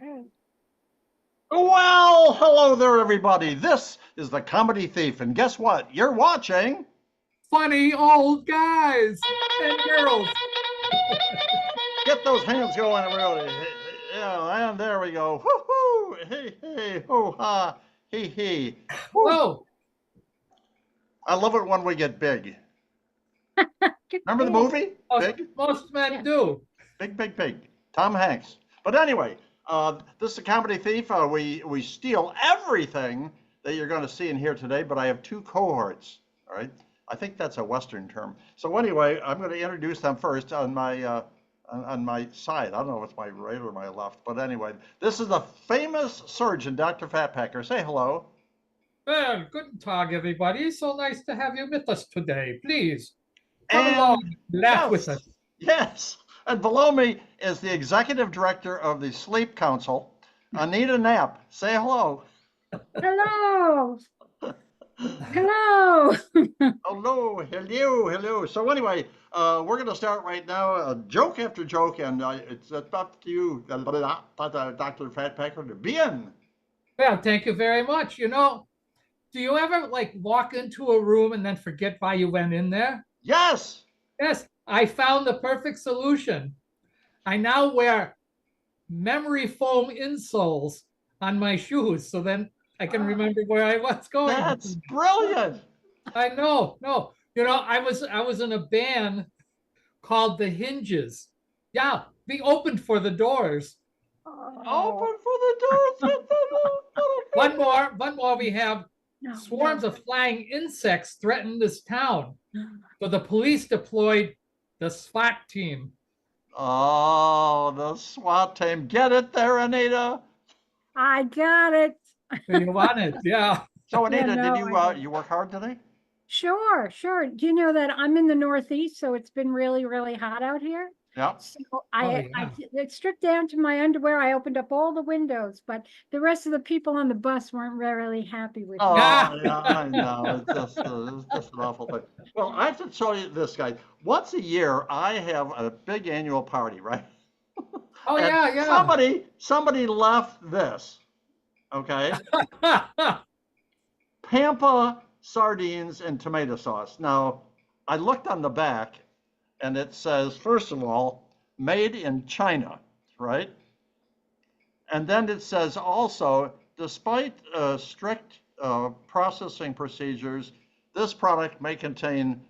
Okay. Well, hello there, everybody. This is the Comedy Thief, and guess what? You're watching. Funny old guys and girls. Get those hands going, everybody. Yeah, and there we go. Woo-hoo! Hey, hey, ho-ha, hee hee. Woo. Whoa. I love it when we get big. Remember the movie? Big? Most men do. Big, big, big. Tom Hanks. But anyway, this is a Comedy Thief. We steal everything that you're going to see and hear today, but I have two cohorts, all right? I think that's a Western term. So anyway, I'm going to introduce them first on my side. I don't know if it's my right or my left, but anyway, this is the famous surgeon, Dr. Fatpacker. Say hello. Well, guten Tag, everybody. So nice to have you with us today. Please come And along, laugh yes, with us. yes. And below me is the executive director of the Sleep Council, Anita Knapp. Say hello. Hello. Hello. Hello, hello, hello. So anyway, we're going to start right now, joke after joke, and it's up to you, Dr. Fatpacker, to begin. Well, thank you very much. You know, do you ever like walk into a room and then forget why you went in there? Yes. Yes, I found the perfect solution. I now wear memory foam insoles on my shoes so then I can remember where I was going. That's brilliant. I know. No, you know, I was in a band called the Hinges. Yeah, we opened for the Doors. Open for the doors. One more. We have swarms of flying insects threaten this town. So the police deployed the SWAT team. Oh, the SWAT team. Get it there, Anita? I got it. You want it, yeah. So Anita, Yeah, no, did you work hard today? Sure, sure. Do you know that I'm in the Northeast, so it's been really, really hot out here? Yeah. So I stripped down to my underwear. I opened up all the windows, but the rest of the people on the bus weren't really happy with me. Oh, yeah, I know. It's just an awful thing. Well, I have to tell you this, guys. Once a year, I have a big annual party, right? Oh, And yeah. somebody left this, okay? Pampa sardines and tomato sauce. Now, I looked on the back, and it says, first of all, made in China, right? And then it says also, despite strict processing procedures, this product may contain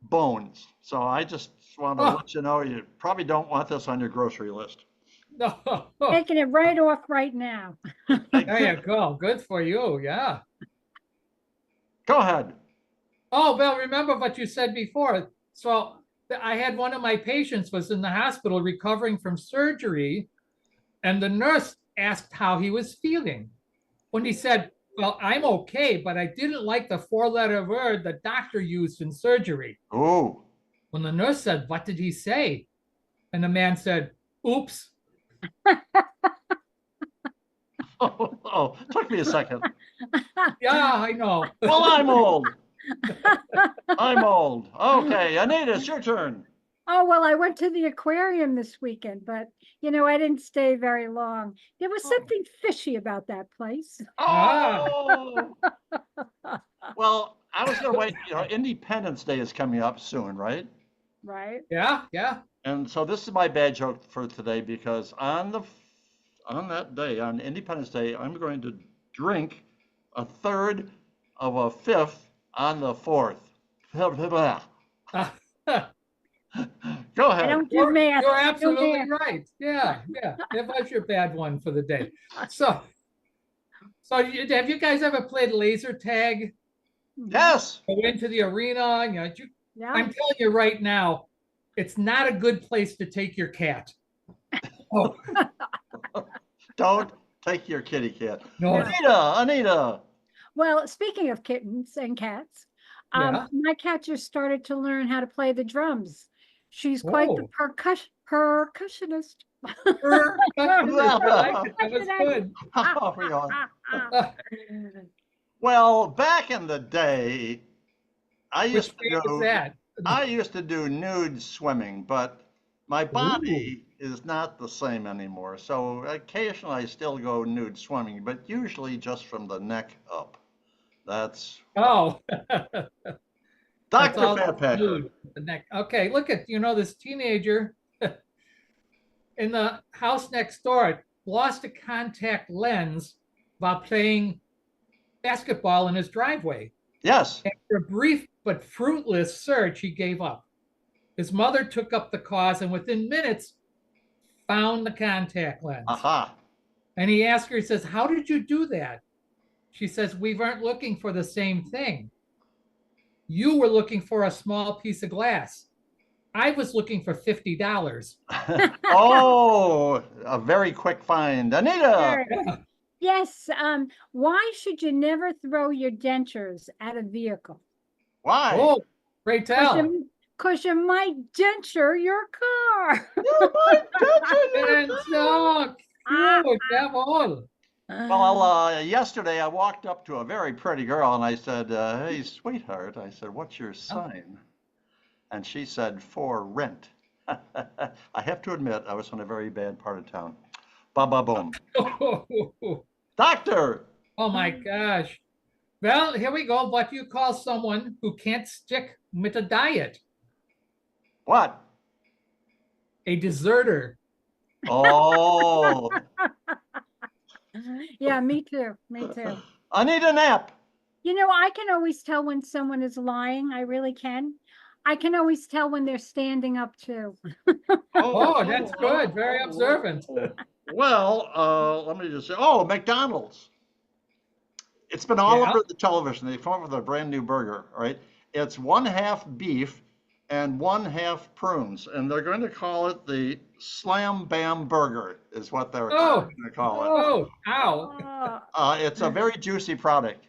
bones. So I just want to let you know, you probably don't want this on your grocery list. No. Taking it right off right now. There you go. Good for you. Yeah. Go ahead. Oh, well, remember what you said before. So I had one of my patients was in the hospital recovering from surgery, and the nurse asked how he was feeling. When he said, well, I'm okay, but I didn't like the four-letter word the doctor used in surgery. Oh. When the nurse said, what did he say? And the man said, oops. Oh, took me a second. Yeah, I know. Well, I'm old. I'm old. Okay, Anita, it's your turn. Oh, well, I went to the aquarium this weekend, but I didn't stay very long. There was something fishy about that place. Oh. Well, I was going to wait. Independence Day is coming up soon, right? Right. Yeah, yeah. And so this is my bad joke for today because on that day, on Independence Day, I'm going to drink a third of a fifth on the fourth. Go ahead. I don't do math. You're absolutely right. Yeah, yeah. It was your bad one for the day. So have you guys ever played laser tag? Yes. Go into the arena. Yeah. I'm telling you right now, it's not a good place to take your cat. Oh. Don't take your kitty cat. No. Anita. Well, speaking of kittens and cats, my cat just started to learn how to play the drums. She's quite the percussionist. That was good. Well, back in the day, I used to do nude swimming, but My body is not the same anymore, so occasionally I still go nude swimming, but usually just from the neck up. That's Oh, that's Dr. all Fatpacker. nude, the neck. Okay, look at, this teenager in the house next door lost a contact lens while playing basketball in his driveway. Yes. After a brief but fruitless search, he gave up. His mother took up the cause and within minutes found the contact lens. Aha. And he asked her, he says, "How did you do that?" She says, "We weren't looking for the same thing. You were looking for a small piece of glass. I was looking for $50. Oh, a very quick find. Anita. Sure. Yes. Why should you never throw your dentures at a vehicle? Why? Oh, great tell. Because you might denture your car. You might denture And so cute, jawohl. Well, yesterday I walked up to a very pretty girl and I said, "Hey, sweetheart," I said, "what's your sign?" And she said, "For rent." I have to admit, I was in a very bad part of town. Ba ba boom. Doctor. Oh my gosh. Well, here we go. What do you call someone who can't stick with a diet? What? A deserter. Oh. Yeah, me too. Me too. Anita Knapp. I can always tell when someone is lying. I really can. I can always tell when they're standing up too. Oh, that's good. Very observant. Well, let me just say, oh, McDonald's. It's been all over the television. They come up with a brand new burger, right? It's 1/2 beef and 1/2 prunes, and they're going to call it the Slam Bam Burger, is what they're going to call it. Oh, ow. It's a very juicy product.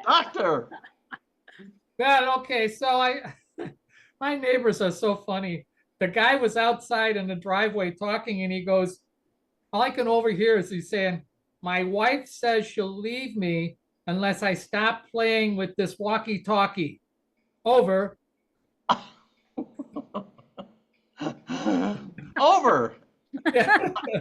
Doctor. Well, okay, so my neighbors are so funny. The guy was outside in the driveway talking, and he goes, all I can overhear is he's saying, "My wife says she'll leave me unless I stop playing with this walkie-talkie. Over." Over.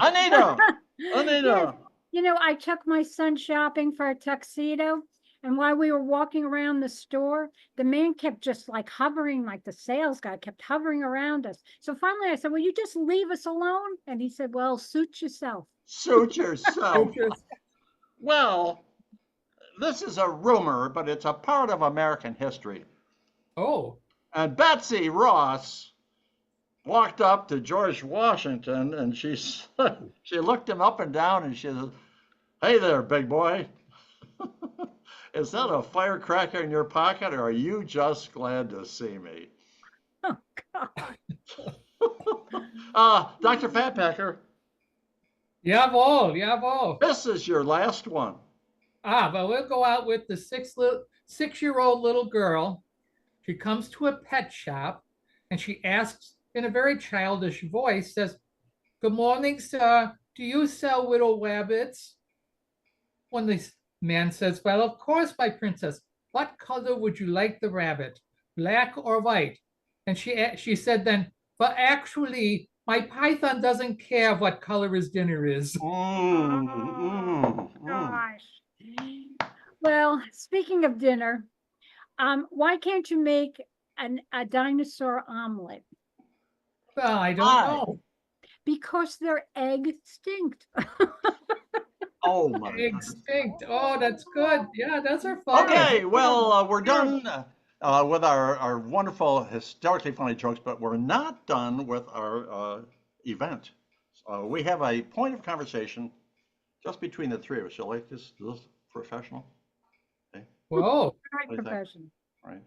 Anita. Yes. I took my son shopping for a tuxedo. And while we were walking around the store, the man kept just like hovering, like the sales guy kept hovering around us. So finally I said, "Will you just leave us alone?" And he said, "Well, suit yourself." Suit yourself. Well, this is a rumor, but it's a part of American history. Oh. And Betsy Ross walked up to George Washington and she looked him up and down and she said, "Hey there, big boy. Is that a firecracker in your pocket, or are you just glad to see me?" Oh, God. Dr. Fatpacker. Jawohl. This is your last one. But we'll go out with the 6-year-old little girl. She comes to a pet shop and she asks in a very childish voice, says, "Good morning, sir. Do you sell little rabbits?" When the man says, "Well, of course, my princess. What color would you like the rabbit, black or white?" And she said then, "But actually, my python doesn't care what color his dinner is." Gosh. Well, speaking of dinner, why can't you make a dinosaur omelet? Well, I don't know. Because their egg stinked. Oh my God. Extinct. Oh, that's good. Yeah, those are fun. Okay, well, we're done with our wonderful, historically funny jokes, but we're not done with our event. We have a point of conversation just between the three of us. You like this professional? Okay. Whoa. Very professional. Right.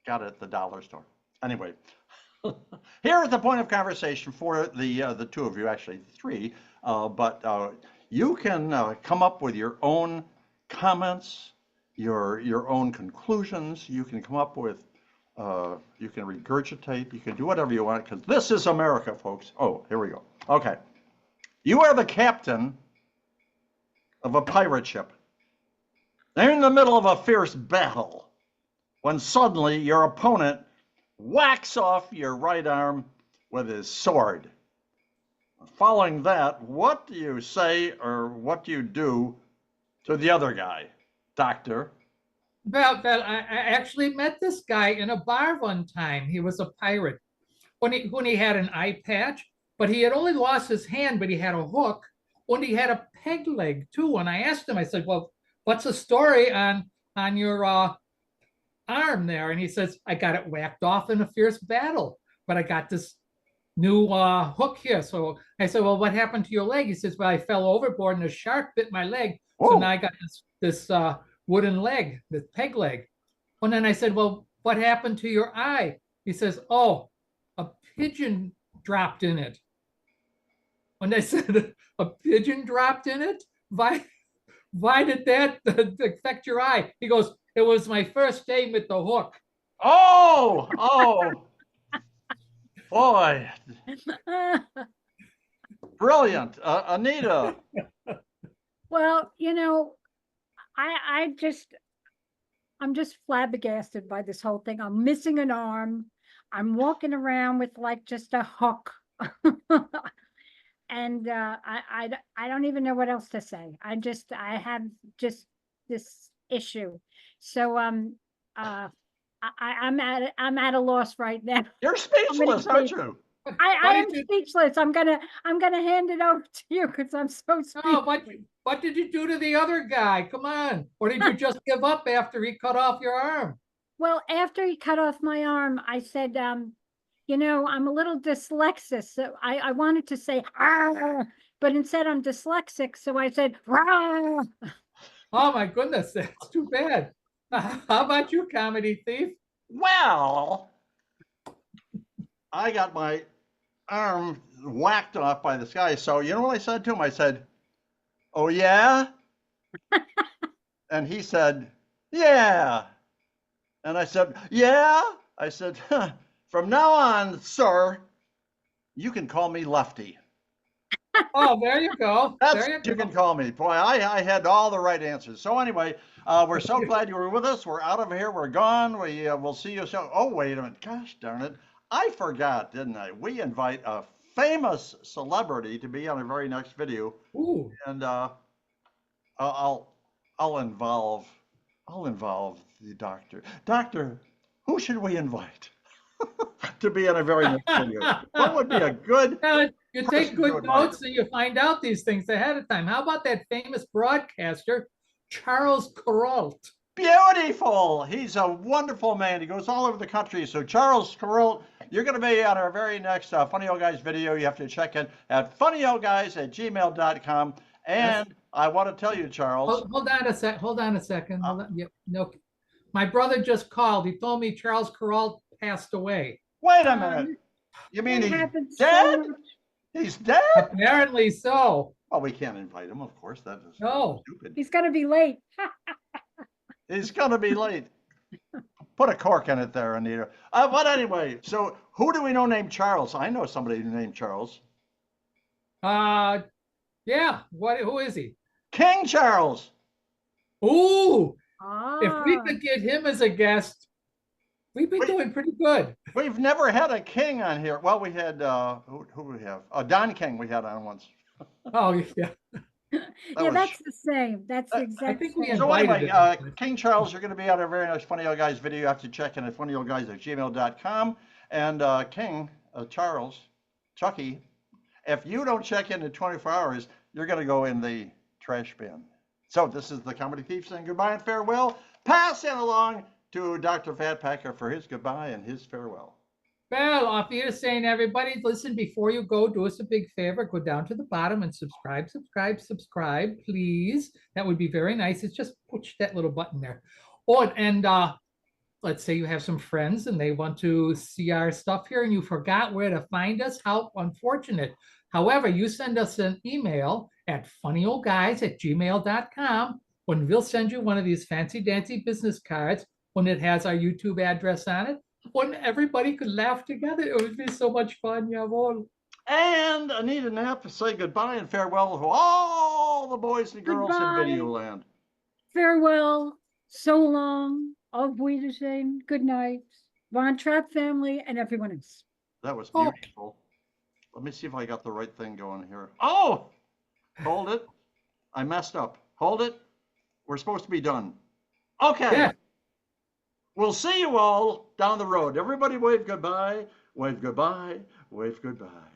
Got it at the dollar store. Anyway, here is the point of conversation for the two of you, actually three, but you can come up with your own comments, your own conclusions. You can come up with, you can regurgitate, you can do whatever you want, because this is America, folks. Oh, here we go. Okay. You are the captain of a pirate ship. They're in the middle of a fierce battle when suddenly your opponent whacks off your right arm with his sword. Following that, what do you say or what do you do to the other guy, doctor? Well, I actually met this guy in a bar one time. He was a pirate. When he had an eye patch, but he had only lost his hand, but he had a hook. When he had a peg leg too. And I asked him, I said, "Well, what's the story on your arm there?" And he says, "I got it whacked off in a fierce battle, but I got this new hook here." So I said, "Well, what happened to your leg?" He says, "Well, I fell overboard and a shark bit my leg. So now Oh, I got this wooden leg, this peg leg." And then I said, "Well, what happened to your eye?" He says, "Oh, a pigeon dropped in it." When I said a pigeon dropped in it, why did that affect your eye? He goes, "It was my first day with the hook." oh, boy, brilliant. Anita, Well, I'm just flabbergasted by this whole thing. I'm missing an arm. I'm walking around with like just a hook. And I don't even know what else to say. I have just this issue. So I'm at a loss right now. you're I'm gonna speechless, aren't say you? What I am did you speechless. I'm gonna hand it over to you because I'm so Oh, speechless. what did you do to the other guy? Come on. Or did you just give up after he cut off your arm? Well, after he cut off my arm, I said, I'm a little dyslexic. So I wanted to say, "Ah," but instead I'm dyslexic. So I said, "Rah." Oh my goodness, that's too bad. How about you, comedy thief? Well, I got my arm whacked off by this guy. So you know what I said to him? I said, "Oh yeah," and he said, "Yeah," and I said, "Yeah." I said, huh, "From now on, sir, you can call me Lefty." Oh, there you go. That's There what you you can go. call me. Boy, I had all the right answers. So anyway, we're so glad you were with us. We're out of here. We're gone. We'll see you soon. Oh, wait a minute. Gosh darn it. I forgot, didn't I? We invite a famous celebrity to be on our very next video. Ooh. And I'll I'll involve I'll involve the doctor. Doctor, who should we invite to be in our very next video? What would be a good You take person to good invite? notes and you find out these things ahead of time. How about that famous broadcaster, Charles Kuralt? Beautiful. He's a wonderful man. He goes all over the country. So Charles Carroll, you're going to be on our very next Funny Old Guys video. You have to check in at funnyoldguys@gmail.com. Yes. And I want to tell you, Charles, Hold on a sec. Hold on a second. uh, Hold on. Yep. No. My brother just called. He told me Charles Kuralt passed away. wait a Um, minute. You mean that he's happens so dead? much. He's dead? Apparently so. Well, we can't invite him, of course. That is No. stupid. He's gonna be late. He's going to be late. Put a cork in it there, Anita. But anyway, so who do we know named Charles? I know somebody named Charles. Uh yeah. Who is he? King Charles. Ooh, if we Ah, could get him as a guest, we'd be Wait. doing pretty good. We've never had a king on here. Well, we had who we have? Don King we had on once. Oh yeah. yeah, Was that's the same. That's the uh, I exact think we same. so. invited Anyway, him. King Charles, you're going to be on our very next Funny Old Guys video. You have to check in at funnyoldguys@gmail.com. And King Charles, Chucky, if you don't check in 24 hours, you're going to go in the trash bin. So this is the Comedy Thief saying goodbye and farewell. Pass it along to Dr. Fatpacker for his goodbye and his farewell. Well, off you saying, everybody, listen, before you go, do us a big favor, go down to the bottom and subscribe, please. That would be very nice. It's just push that little button there. Oh, and let's say you have some friends and they want to see our stuff here and you forgot where to find us. How unfortunate. However, you send us an email at funnyoldguys@gmail.com when we'll send you one of these fancy dancy business cards when it has our YouTube address on it. When everybody could laugh together, it would be so much fun. Jawohl. And Anita Knapp say goodbye and farewell to all the boys and girls in Goodbye. Videoland. Farewell. So long. Auf Wiedersehen. Good night. Von Trapp family, and everyone else. That was Oh. beautiful. Let me see if I got the right thing going here. Oh, hold it. I messed up. Hold it. We're supposed to be done. Okay. Yeah. We'll see you all down the road. Everybody wave goodbye, wave goodbye, wave goodbye.